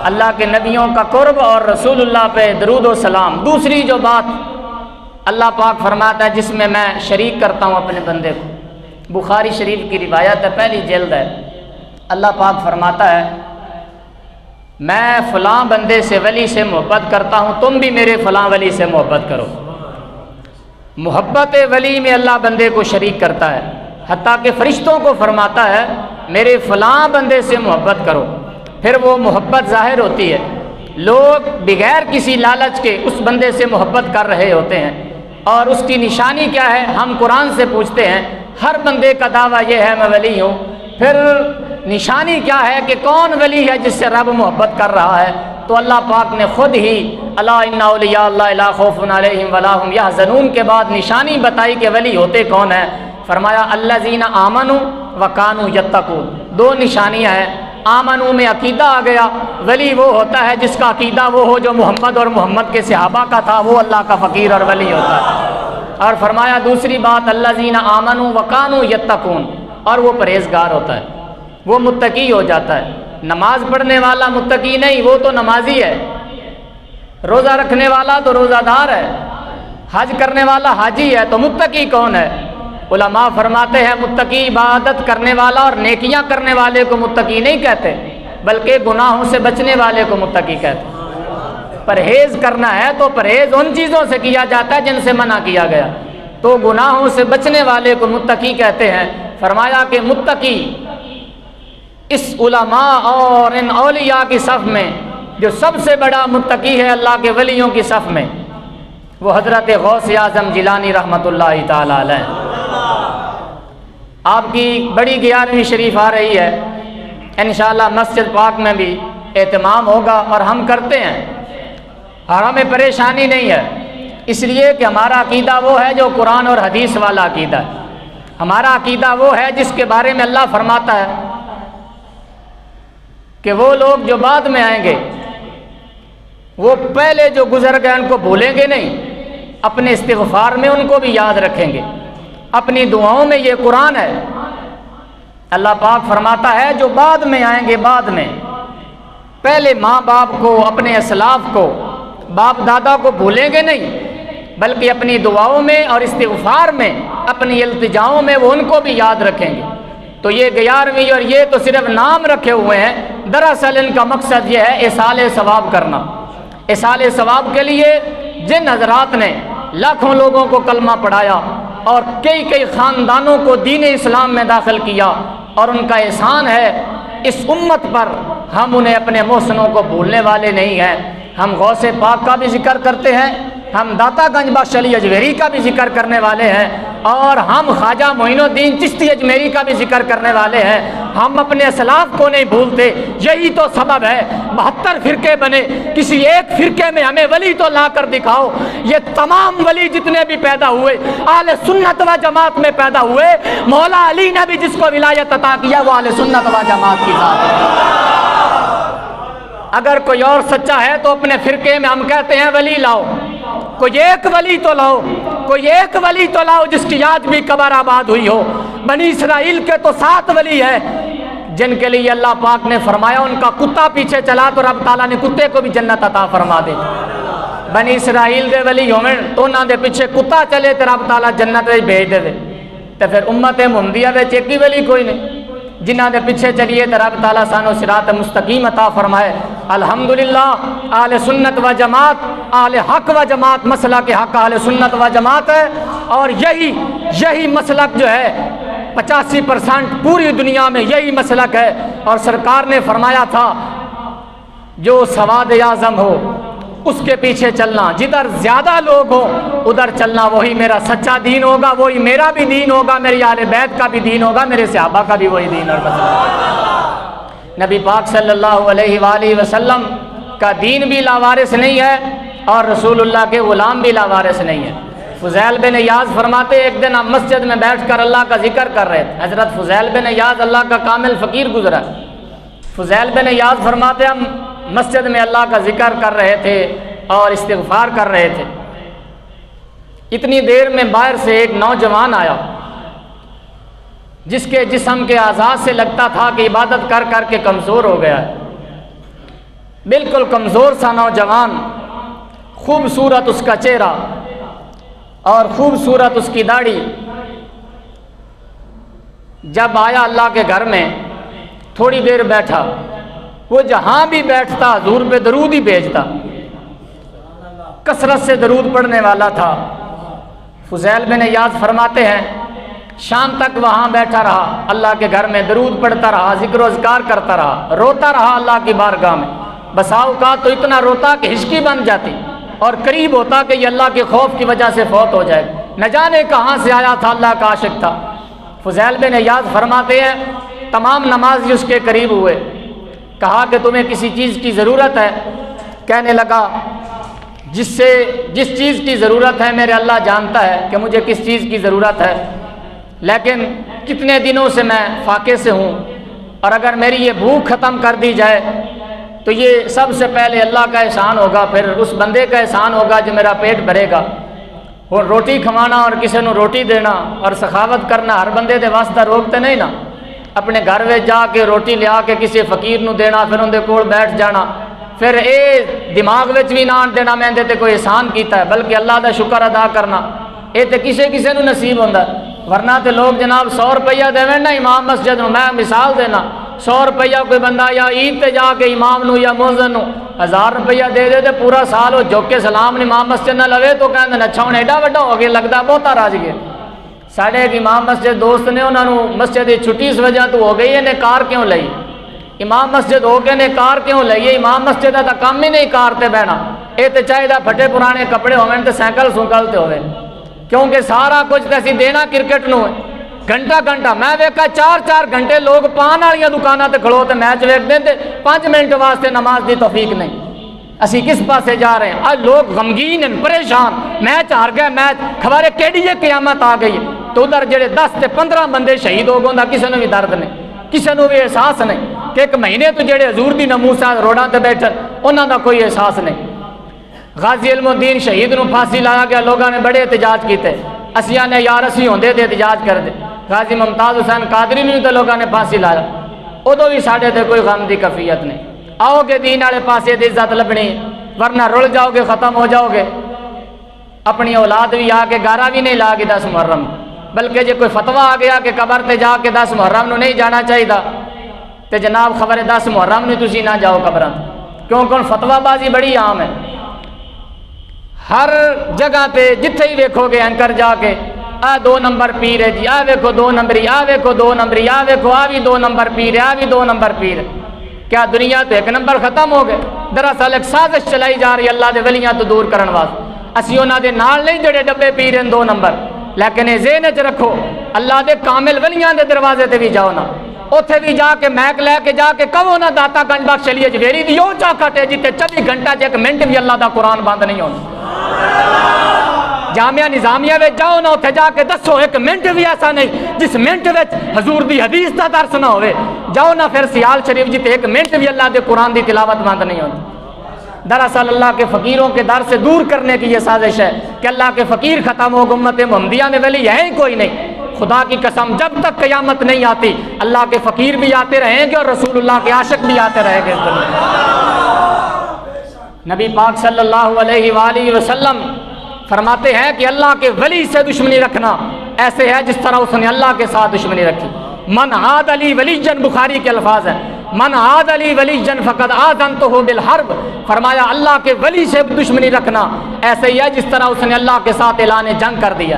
اللہ کے نبیوں کا قرب اور رسول اللہ پہ درود و سلام۔ دوسری جو بات اللہ پاک فرماتا ہے جس میں میں شریک کرتا ہوں اپنے بندے کو، بخاری شریف کی روایت ہے، پہلی جلد ہے، اللہ پاک فرماتا ہے میں فلاں بندے سے ولی سے محبت کرتا ہوں، تم بھی میرے فلاں ولی سے محبت کرو۔ محبت ولی میں اللہ بندے کو شریک کرتا ہے، حتیٰ کہ فرشتوں کو فرماتا ہے میرے فلاں بندے سے محبت کرو، پھر وہ محبت ظاہر ہوتی ہے، لوگ بغیر کسی لالچ کے اس بندے سے محبت کر رہے ہوتے ہیں، اور اس کی نشانی کیا ہے؟ ہم قرآن سے پوچھتے ہیں، ہر بندے کا دعویٰ یہ ہے میں ولی ہوں، پھر نشانی کیا ہے کہ کون ولی ہے جس سے رب محبت کر رہا ہے؟ تو اللہ پاک نے خود ہی الا ان اولیاء اللہ لا خوف علیہم ولا هم یحزنون کے بعد نشانی بتائی کہ ولی ہوتے کون ہیں، فرمایا الذین آمنوا وکانوا یتقون۔ دو نشانیاں ہیں، آمنو میں عقیدہ آ گیا، ولی وہ ہوتا ہے جس کا عقیدہ وہ ہو جو محمد اور محمد کے صحابہ کا تھا، وہ اللہ کا فقیر اور ولی ہوتا ہے۔ اور فرمایا دوسری بات الذین آمنوا وکانوا یتقون، اور وہ پرہیزگار ہوتا ہے، وہ متقی ہو جاتا ہے۔ نماز پڑھنے والا متقی نہیں، وہ تو نمازی ہے، روزہ رکھنے والا تو روزہ دار ہے، حج کرنے والا حاجی ہے، تو متقی کون ہے؟ علماء فرماتے ہیں متقی عبادت کرنے والا اور نیکیاں کرنے والے کو متقی نہیں کہتے، بلکہ گناہوں سے بچنے والے کو متقی کہتے ہیں۔ پرہیز کرنا ہے تو پرہیز ان چیزوں سے کیا جاتا ہے جن سے منع کیا گیا، تو گناہوں سے بچنے والے کو متقی کہتے ہیں۔ فرمایا کہ متقی اس علماء اور ان اولیاء کی صف میں جو سب سے بڑا متقی ہے اللہ کے ولیوں کی صف میں، وہ حضرت غوث اعظم جیلانی رحمۃ اللہ تعالی علیہ۔ آپ کی بڑی 11ویں شریف آ رہی ہے، انشاءاللہ مسجد پاک میں بھی اہتمام ہوگا اور ہم کرتے ہیں، اور ہمیں پریشانی نہیں ہے، اس لیے کہ ہمارا عقیدہ وہ ہے جو قرآن اور حدیث والا عقیدہ ہے۔ ہمارا عقیدہ وہ ہے جس کے بارے میں اللہ فرماتا ہے کہ وہ لوگ جو بعد میں آئیں گے وہ پہلے جو گزر گئے ان کو بھولیں گے نہیں، اپنے استغفار میں ان کو بھی یاد رکھیں گے، اپنی دعاؤں میں یہ قرآن ہے۔ اللہ پاک فرماتا ہے جو بعد میں آئیں گے، بعد میں پہلے ماں باپ کو، اپنے اسلاف کو، باپ دادا کو بھولیں گے نہیں، بلکہ اپنی دعاؤں میں اور استغفار میں، اپنی التجاؤں میں وہ ان کو بھی یاد رکھیں گے۔ تو یہ 11ویں اور یہ تو صرف نام رکھے ہوئے ہیں، دراصل ان کا مقصد یہ ہے ایصال ثواب کرنا۔ ایصال ثواب کے لیے جن حضرات نے لاکھوں لوگوں کو کلمہ پڑھایا اور کئی خاندانوں کو دین اسلام میں داخل کیا، اور ان کا احسان ہے اس امت پر ہم انہیں اپنے محسنوں کو بھولنے والے نہیں ہیں۔ ہم غوث پاک کا بھی ذکر کرتے ہیں، ہم داتا گنج بخش علی اجمیری کا بھی ذکر کرنے والے ہیں، اور ہم خواجہ معین الدین چشتی اجمیری کا بھی ذکر کرنے والے ہیں۔ ہم اپنے اسلاف کو نہیں بھولتے، یہی تو سبب ہے 72 فرقے بنے، کسی ایک فرقے میں ہمیں ولی تو لا کر دکھاؤ۔ یہ تمام ولی جتنے بھی پیدا ہوئے اہل سنت و جماعت میں پیدا ہوئے، مولا علی نے بھی جس کو ولایت عطا کیا وہ اہل سنت و جماعت کی ذات ہے۔ اگر کوئی اور سچا ہے تو اپنے فرقے میں ہم کہتے ہیں ولی لاؤ، کوئی ایک ولی تو لاؤ، کوئی ایک ولی تو لاؤ جس کی آج بھی قبر آباد ہوئی ہو۔ بنی اسرائیل کے تو 7 ولی ہیں جن کے لیے اللہ پاک نے فرمایا ان کا کتا پیچھے چلا تو رب تعالیٰ نے کتے کو بھی جنت عطا فرما دے۔ بنی اسرائیل دے ولی ہوئے تو انہاں دے پیچھے کتا چلے تو رب تعالیٰ جنت بھیج دے۔ تو پھر امت محمدیہ وچ ایک ہی ولی کوئی نہیں، جنہاں دے پیچھے چلیے تو رب تعالیٰ سانو صراط مستقیم عطا فرمائے۔ الحمدللہ اہل سنت و جماعت، اہل حق و جماعت، مسلک کے حق اہل سنت و جماعت ہے، اور یہی مسلک جو ہے 85% پوری دنیا میں یہی مسلک ہے۔ اور سرکار نے فرمایا تھا جو سواد اعظم ہو اس کے پیچھے چلنا، جدھر زیادہ لوگ ہو ادھر چلنا، وہی میرا سچا دین ہوگا، وہی میرا بھی دین ہوگا، میری اہل بیت کا بھی دین ہوگا، میرے صحابہ کا بھی وہی دین اور مسلک۔ نبی پاک صلی اللہ علیہ وآلہ وسلم کا دین بھی لاوارث نہیں ہے اور رسول اللہ کے غلام بھی لاوارث نہیں ہے۔ فضیل بن ایاز فرماتے ایک دن ہم مسجد میں بیٹھ کر اللہ کا ذکر کر رہے تھے۔ حضرت فضیل بن ایاز اللہ کا کامل فقیر گزرا۔ فضیل بن ایاز فرماتے ہم مسجد میں اللہ کا ذکر کر رہے تھے اور استغفار کر رہے تھے، اتنی دیر میں باہر سے ایک نوجوان آیا جس کے جسم کے اعضاء سے لگتا تھا کہ عبادت کر کر کے کمزور ہو گیا ہے، بالکل کمزور سا نوجوان، خوبصورت اس کا چہرہ اور خوبصورت اس کی داڑھی۔ جب آیا اللہ کے گھر میں تھوڑی دیر بیٹھا، وہ جہاں بھی بیٹھتا حضور پہ درود ہی بھیجتا، کثرت سے درود پڑھنے والا تھا۔ فضیل بن ایاز فرماتے ہیں شام تک وہاں بیٹھا رہا، اللہ کے گھر میں درود پڑھتا رہا، ذکر و اذکار کرتا رہا، روتا رہا اللہ کی بارگاہ میں۔ بسا اوقات تو اتنا روتا کہ ہچکی بن جاتی اور قریب ہوتا کہ یہ اللہ کے خوف کی وجہ سے فوت ہو جائے، نہ جانے کہاں سے آیا تھا، اللہ کا عاشق تھا۔ فضیل بن ایاز فرماتے ہیں تمام نمازی اس کے قریب ہوئے، کہا کہ تمہیں کسی چیز کی ضرورت ہے؟ کہنے لگا جس چیز کی ضرورت ہے میرے اللہ جانتا ہے کہ مجھے کس چیز کی ضرورت ہے، لیکن کتنے دنوں سے میں فاقے سے ہوں، اور اگر میری یہ بھوک ختم کر دی جائے تو یہ سب سے پہلے اللہ کا احسان ہوگا، پھر اس بندے کا احسان ہوگا جو میرا پیٹ بھرے گا۔ اور روٹی کھوانا اور کسی نو روٹی دینا اور سخاوت کرنا ہر بندے دے واسطہ روکتے نہیں نا، اپنے گھر میں جا کے روٹی لیا کے کسی فقیر نو دینا، پھر اندے کول بیٹھ جانا، پھر اے دماغ وچ بھی نہ دینا میں اندے تے کوئی احسان کیتا ہے، بلکہ اللہ دا شکر ادا کرنا، اے تے کسے نو نصیب ہوندا ہے۔ ورنہ تے لوگ جناب 100 روپیہ دے نا امام مسجد نو، میں مثال دینا 100 روپیہ کوئی بندہ یا عید تے جا کے امام نو یا مؤذن نو 1000 روپیہ دے دے تے پورا سال وہ جھک کے سلام نہیں امام مسجد نہ لوے تو کہندے اچھا ہن ایڈا وڈا ہو گیا، لگدا بہتا راضی ہے۔ ساڈے ایک امام مسجد دوست نے انہاں نو مسجد دی چھٹی اس وجہ تو ہو گئی ہے، کار کیوں لئی؟ امام مسجد ہو کے نے کار کیوں لئی؟ امام مسجد دا کام ہی نہیں کار تے بہنا، اے تے چاہیے پھٹے پرانے کپڑے ہوون تے سائیکل سوکل تے ہوے، کیونکہ سارا کچھ تے اسی دینا کرکٹ نو ہے۔ گھنٹہ میں ویکھا 4 گھنٹے لوگ پان والیاں دکاناں تے کھلو تے میچ ویکھدے تے 5 منٹ واسطے نماز دی توفیق نہیں۔ اسی کس پاسے جا رہے ہیں؟ آج لوگ غمگین ہیں، پریشان، میچ ہار گئے، میچ خبرے کیڑی یہ قیامت آ گئی، تو ادھر جڑے 10 تے 15 بندے شہید ہو گئے، کسی نے بھی درد نہیں، کسی نے بھی احساس نہیں کہ ایک مہینے تو جڑے حضور دی ناموساں روڈاں تے بیٹھے انہاں دا کوئی احساس نہیں۔ غازی علم الدین شہید نو پھانسی لایا گیا، لوگوں نے بڑے احتجاج کیتے، اسیاں نے یار اسی ہوندے تے احتجاج کر دے۔ غازی ممتاز حسین قادری نے تو لوگوں نے پھانسی لایا، ادو بھی ساڈے تے کوئی غم دی کفیت نہیں۔ آؤ گے دین والے پاسے دی عزت لبنی، ورنہ رل جاؤ گے، ختم ہو جاؤ گے۔ اپنی اولاد بھی آ کے گارا بھی نہیں لا کے 10 محرم، بلکہ جے کوئی فتویٰ آ گیا کہ قبر تے جا کے 10 محرم نو نہیں جانا چاہیے تے جناب خبر 10 محرم نو تسی نہ جاؤ قبراں، کیونکہ فتویٰ بازی بڑی عام ہے۔ ہر جگہ پہ جتھے ہی ویکھو گے اینکر جا کے آ 2 نمبر پیر ہے جی، آ ویکھو 2 نمبری، آ ویکھو 2 نمبری، آ ویکھو آ بھی 2 نمبر پیر ہے، آ بھی 2 نمبر پیر ہے۔ کیا دنیا تو ایک نمبر ختم ہو گئے؟ دراصل ایک سازش چلائی جا رہی اللہ دے ولیاں تو دور کرن واسطے۔ اسی انہاں دے نال نہیں جڑے ڈبے پی رہے 2 نمبر، لیکن یہ ذہن وچ رکھو اللہ دے کامل ولیاں دے دروازے تے بھی جاؤ نا، اوتھے بھی جا کے میک لے کے جا کے کہو نا داتا گنج بخش علی اجویری دی او چا کٹے جتے 24 گھنٹہ چ 1 منٹ بھی اللہ دا قرآن بند نہیں ہوندا۔ جامعہ نظامیہ وچ جاؤ نا، اوتھے جا کے دسو 1 منٹ بھی ایسا نہیں جس منٹ وچ حضور دی حدیث دا درس نہ ہوئے۔ جاؤ نا پھر سیال شریف جتے 1 منٹ بھی اللہ دے قرآن دی تلاوت بند نہیں ہوتی۔ دراصل اللہ کے فقیروں کے در سے دور کرنے کی یہ سازش ہے کہ اللہ کے فقیر ختم ہو، امت محمدیہ میں ولی ہے ہی کوئی نہیں۔ خدا کی قسم جب تک قیامت نہیں آتی اللہ کے فقیر بھی آتے رہیں گے اور رسول اللہ کے عاشق بھی آتے رہیں گے۔ نبی پاک صلی اللہ علیہ وآلہ وسلم فرماتے ہیں کہ اللہ کے ولی سے دشمنی رکھنا ایسے ہے جس طرح اس نے اللہ کے ساتھ دشمنی رکھی۔ من عاد علی ولیجن، بخاری کے الفاظ ہیں، من عاد علی ولیجن فقد آذنتہ بالحرب۔ فرمایا اللہ کے ولی سے دشمنی رکھنا ایسے ہی ہے جس طرح اس نے اللہ کے ساتھ اعلان جنگ کر دیا۔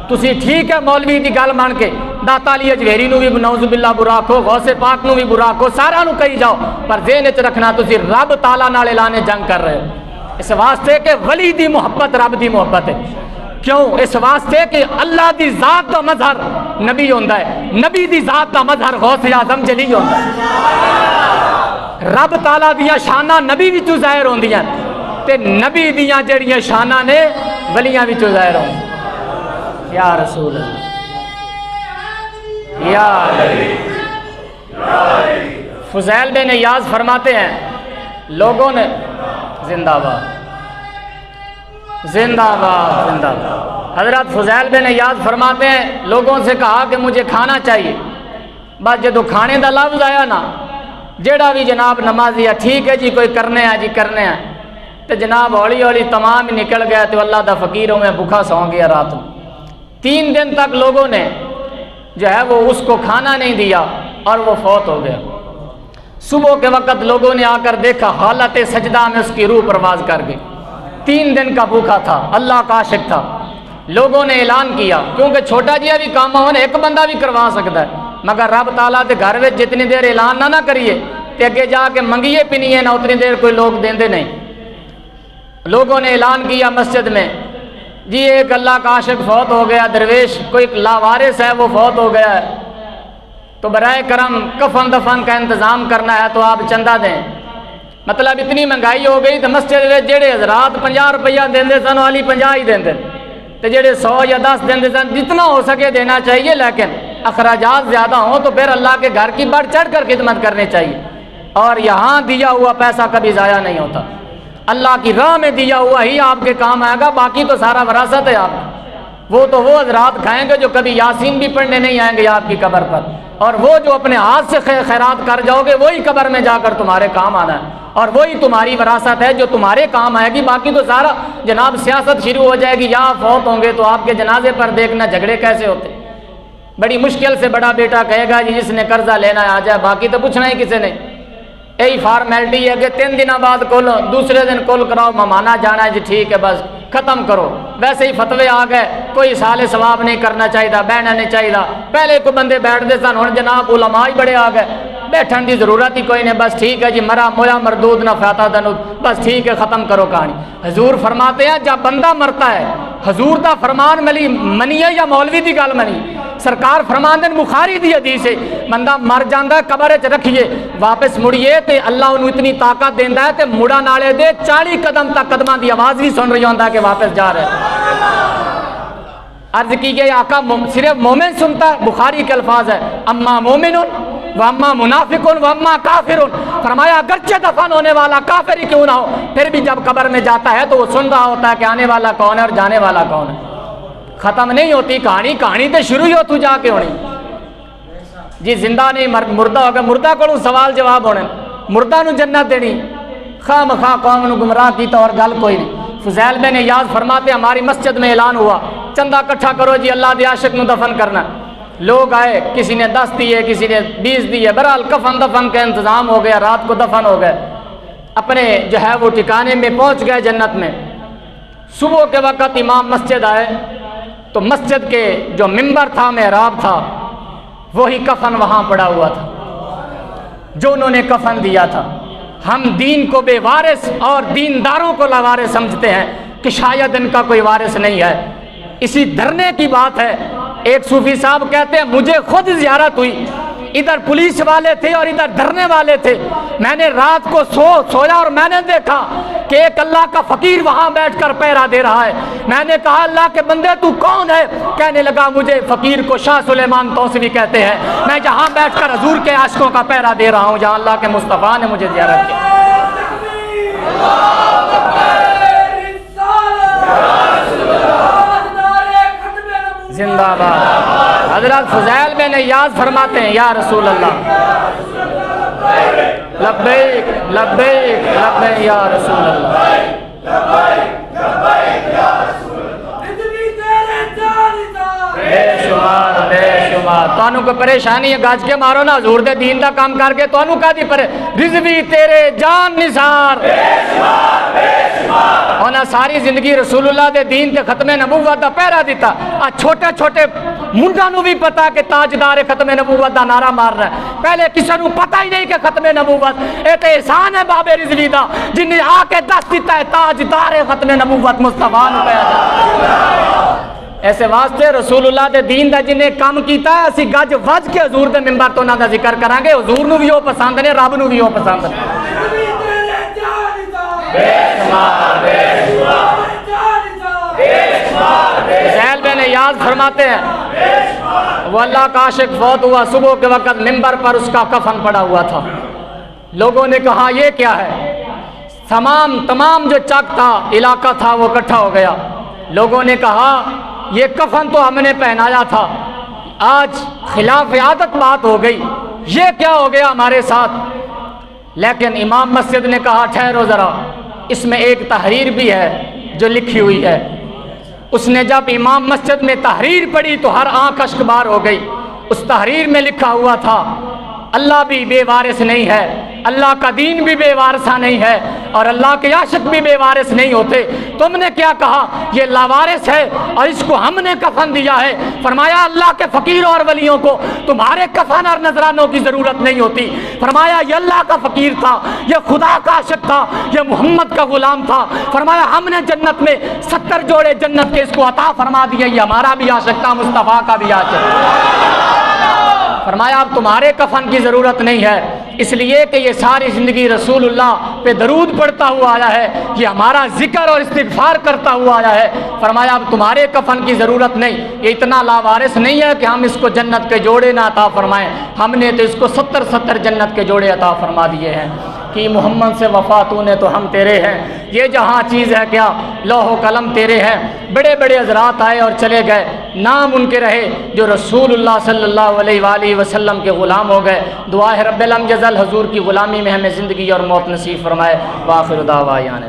تسی ٹھیک ہے مولوی دی گل مان کے داتا علی اجویری نو بھی نعوذ باللہ برا کھو، غوث پاک نو بھی برا کھو، سارا نو کہی جاؤ، پر ذہن وچ رکھنا تسی رب تعالیٰ نال اعلان جنگ کر رہے ہو، اس واسطے کہ ولی دی محبت رب دی محبت ہے۔ کیوں؟ اس واسطے کہ اللہ دی ذات دا مظہر نبی ہوندا ہے، نبی دی ذات دا مظہر غوث اعظم جلی ہوندا ہے۔ رب تعالیٰ دیاں شاناں نبی وچوں ظاہر ہوندیاں تے نبی دیاں جڑیاں شاناں نے ولیاں وچوں ظاہر ہوندیاں۔ یا رسول اللہ، یا فضیل بن ایاز فرماتے ہیں لوگوں نے زندہ باد زندہ باد زندہ باد، حضرت فضیل بن ایاز فرماتے ہیں لوگوں سے کہا کہ مجھے کھانا چاہیے، بس جدو کھانے دا لفظ آیا نا جیڑا بھی جناب نمازی ہے ٹھیک ہے جی کوئی کرنے ہے جی کرنے ہیں، تو جناب ہولی ہولی تمام ہی نکل گیا، تو اللہ دا فقیروں میں بھوکا سو گیا رات میں۔ 3 دن تک لوگوں نے جو ہے وہ اس کو کھانا نہیں دیا اور وہ فوت ہو گیا۔ صبح کے وقت لوگوں نے آ کر دیکھا حالت سجدہ میں اس کی روح پرواز کر گئی، 3 دن کا بھوکا تھا، اللہ کا عاشق تھا۔ لوگوں نے اعلان کیا، کیونکہ چھوٹا جیا بھی کام ہونے ایک بندہ بھی کروا سکتا ہے، مگر رب تعالیٰ دے گھر میں جتنی دیر اعلان نہ کریے تے اگے جا کے منگیے پینیے نہ اتنی دیر کوئی لوگ دیندے نہیں۔ لوگوں نے اعلان کیا مسجد میں، جی ایک اللہ کا عاشق فوت ہو گیا، درویش کوئی لاوارث ہے وہ فوت ہو گیا ہے، تو برائے کرم کفن دفن کا انتظام کرنا ہے تو آپ چندہ دیں۔ مطلب اتنی مہنگائی ہو گئی تو مسجد میں جڑے حضرات 50 روپیہ دیندے سن والی 50 ہی دیندے، تو جڑے 100 یا 10 دیندے سن، جتنا ہو سکے دینا چاہیے، لیکن اخراجات زیادہ ہوں تو پھر اللہ کے گھر کی بڑھ چڑھ کر خدمت کرنی چاہیے، اور یہاں دیا ہوا پیسہ کبھی ضائع نہیں ہوتا، اللہ کی راہ میں دیا ہوا ہی آپ کے کام آئے گا، باقی تو سارا وراثت ہے آپ کا۔ وہ تو وہ حضرات کھائیں گے جو کبھی یاسین بھی پڑھنے نہیں آئیں گے آپ کی قبر پر، اور وہ جو اپنے ہاتھ سے خیرات کر جاؤ گے وہی قبر میں جا کر تمہارے کام آنا ہے، اور وہی تمہاری وراثت ہے جو تمہارے کام آئے گی، باقی تو سارا جناب سیاست شروع ہو جائے گی، یا فوت ہوں گے تو آپ کے جنازے پر دیکھنا جھگڑے کیسے ہوتے، بڑی مشکل سے بڑا بیٹا کہے گا جی جس نے قرضہ لینا ہے آ جائے، باقی تو پوچھنا ہی کسی نے، یہی فارمیلٹی ہے کہ 3 دنوں بعد کل دوسرے دن کل کراؤ، مہمانہ جانا ہے جی ٹھیک ہے بس ختم کرو۔ ویسے ہی فتوے آ گئے، کوئی سال ثواب نہیں کرنا چاہیے، بہنا نہیں چاہیے، پہلے کو بندے بیٹھتے سن، ہوں جناب علماء ہی بڑے آ گئے، بیٹھن کی ضرورت ہی کوئی نہیں، بس ٹھیک ہے جی مرا مویا مردود نہ فاتا دنود، بس ٹھیک ہے ختم کرو کہانی۔ حضور فرماتے ہیں جب بندہ مرتا ہے حضور دا فرمان منیے یا مولوی دی گل منی، سرکار فرماندے بخاری دی حدیث ہے، بندہ مر جاندا قبر وچ رکھیے واپس مڑیے تے اللہ انہوں اتنی طاقت دیندا ہے تے مڑا نالے دے 40 قدم تک قدماں دی آواز بھی سن رہی ہوندا کہ واپس جا رہے۔ عرض کی گئی آقا صرف مومن سنتا ہے، بخاری کے الفاظ ہے اما مومن واما منافق واما کافر، فرمایا اگرچہ دفن ہونے والا کافر ہی کیوں نہ ہو پھر بھی جب قبر میں جاتا ہے تو وہ سن رہا ہوتا ہے کہ آنے والا کون ہے اور جانے والا کون ہے۔ ختم نہیں ہوتی کہانی، کہانی تو شروع ہی ہو تو جا کے ہونی جی، زندہ نہیں مردہ ہو گیا، مردہ کو سوال جواب ہونے، مردہ نو جنت دینی، خواہ مخواہ قوم نو گمراہ کیتا اور گل کوئی نہیں۔ فضیل بن ایاز فرماتے ہماری مسجد میں اعلان ہوا چندہ اکٹھا کرو جی اللہ دے عاشق نو دفن کرنا، لوگ آئے، کسی نے 10 دیے کسی نے 20 دیے، بہرحال کفن دفن کا انتظام ہو گیا، رات کو دفن ہو گئے، اپنے جو ہے وہ ٹھکانے میں پہنچ گئے جنت میں۔ صبح کے وقت امام مسجد آئے تو مسجد کے جو ممبر تھا محراب تھا وہی کفن وہاں پڑا ہوا تھا، جو انہوں نے کفن دیا تھا۔ ہم دین کو بے وارث اور دینداروں کو لاوارث سمجھتے ہیں کہ شاید ان کا کوئی وارث نہیں ہے۔ اسی دھرنے کی بات ہے، ایک صوفی صاحب کہتے ہیں مجھے خود زیارت ہوئی، ادھر پولیس والے تھے اور ادھر دھرنے والے تھے، میں نے رات کو سویا اور میں نے دیکھا کہ ایک اللہ کا فقیر وہاں بیٹھ کر پہرا دے رہا ہے۔ میں نے کہا اللہ کے بندے تو کون ہے؟ کہنے لگا مجھے فقیر کو شاہ سلیمان توسوی کہتے ہیں، میں جہاں بیٹھ کر حضور کے عاشقوں کا پہرا دے رہا ہوں جہاں اللہ کے مصطفیٰ نے مجھے زیارت کی۔ زندہ باد۔ حضرت فضیل بن ایاز فرماتے ہیں یا رسول اللہ لبیک لبیک لبیک یا رسول اللہ، بے شمار بے شمار تانوں کو پریشانی ہے، گاج کے مارو نا حضور دے دین دا کام کر کے تانوں کا دی پرے رضوی تیرے جان نثار، انہاں ساری زندگی رسول اللہ دے دین تے ختم نبوت دا پہرا دیتا۔ چھوٹے چھوٹے منڈا نو بھی پتا کہ تاجدار ختم نبوت دا نعرہ مار رہا ہے، پہلے کسی نو پتہ ہی نہیں کہ ختم نبوت اے تے احسان ہے بابے رضوی دا جن نے آ کے دس دیتا ہے تاجدار ختم نبوت مصطفیٰ نو پہرا۔ ایسے واسطے رسول اللہ دے دین دا جن نے کام کیتا ہے اسی گج وج کے حضور دے منبر تو انہاں دا ذکر کرانگے، حضور نو بھی وہ پسند نے، رب نو بھی وہ پسند نے۔ فضیل بن ایاز فرماتے ہیں وہ اللہ کا عاشق فوت ہوا، صبح کے وقت منبر پر اس کا کفن پڑا ہوا تھا۔ لوگوں نے کہا یہ کیا ہے؟ تمام جو چک تھا علاقہ تھا وہ اکٹھا ہو گیا۔ لوگوں نے کہا یہ کفن تو ہم نے پہنایا تھا، آج خلاف عادت بات ہو گئی، یہ کیا ہو گیا ہمارے ساتھ؟ لیکن امام مسجد نے کہا ٹھہرو ذرا، اس میں ایک تحریر بھی ہے جو لکھی ہوئی ہے۔ اس نے جب امام مسجد میں تحریر پڑھی تو ہر آنکھ اشکبار ہو گئی۔ اس تحریر میں لکھا ہوا تھا اللہ بھی بے وارث نہیں ہے، اللہ کا دین بھی بے وارثہ نہیں ہے، اور اللہ کے عاشق بھی بے وارث نہیں ہوتے۔ تم نے کیا کہا؟ یہ لاوارث ہے اور اس کو ہم نے کفن دیا ہے۔ فرمایا اللہ کے فقیروں اور ولیوں کو تمہارے کفن اور نذرانوں کی ضرورت نہیں ہوتی۔ فرمایا یہ اللہ کا فقیر تھا، یہ خدا کا عاشق تھا، یہ محمد کا غلام تھا۔ فرمایا ہم نے جنت میں 70 جوڑے جنت کے اس کو عطا فرما دیے، یہ ہمارا بھی عاشق تھا، مصطفیٰ کا بھی عاشق۔ فرمایا اب تمہارے کفن کی ضرورت نہیں ہے، اس لیے کہ یہ ساری زندگی رسول اللہ پہ درود پڑھتا ہوا آیا ہے، یہ ہمارا ذکر اور استغفار کرتا ہوا آیا ہے۔ فرمایا اب تمہارے کفن کی ضرورت نہیں، یہ اتنا لاوارث نہیں ہے کہ ہم اس کو جنت کے جوڑے نہ عطا فرمائیں، ہم نے تو اس کو 70 جنت کے جوڑے عطا فرما دیے ہیں۔ کہ محمد سے وفا تو نے تو ہم تیرے ہیں، یہ جہاں چیز ہے کیا لوح و قلم تیرے ہیں۔ بڑے بڑے حضرات آئے اور چلے گئے، نام ان کے رہے جو رسول اللہ صلی اللہ علیہ وآلہ وسلم کے غلام ہو گئے۔ دعا ہے رب العالمین جزل حضور کی غلامی میں ہمیں زندگی اور موت نصیب فرمائے۔ وآخر دعوانا